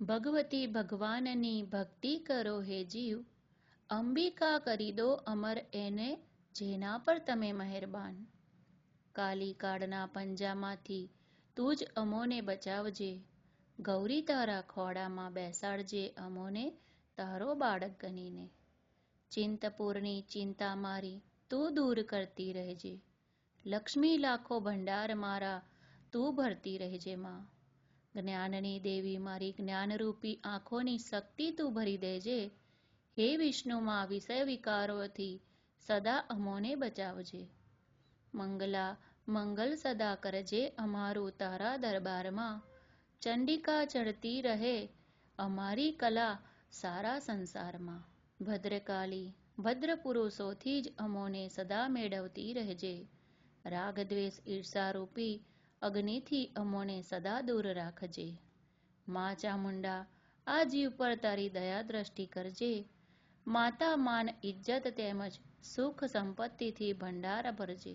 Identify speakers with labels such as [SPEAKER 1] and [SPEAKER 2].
[SPEAKER 1] ભગવતી ભગવાનની ભક્તિ કરો હે જીવ, અંબિકા કરી દો અમર એને જેના પર તમે મહેરબાન. કાલી કાળના પંજામાંથી તું જ અમોને બચાવજે, ગૌરી તારા ખોળામાં બેસાડજે અમોને તારો બાળક ગણીને. ચિંતપુરની ચિંતા મારી તું દૂર કરતી રહેજે, લક્ષ્મી લાખો ભંડાર મારા તું ભરતી રહેજે માં. જ્ઞાનની દેવી મારી જ્ઞાનરૂપી આંખોની શક્તિ તું ભરી દેજે, હે વિષ્ણુમાં વિષય વિકારોથી સદા અમોને બચાવજે. મંગલા મંગલ સદા કરજે અમારું તારા દરબારમાં, ચંડિકા ચડતી રહે અમારી કલા સારા સંસારમાં. ભદ્રકાલી ભદ્ર પુરુષોથી જ અમોને સદા મેળવતી રહેજે, રાગદ્વેષ ઈર્ષારૂપી અગ્નિથી અમોને સદા દૂર રાખજે. મા ચામુંડા આ જીવ પર તારી દયા દ્રષ્ટિ કરજે, માતા માન ઇજ્જત તેમજ સુખ સંપત્તિથી ભંડાર ભરજે.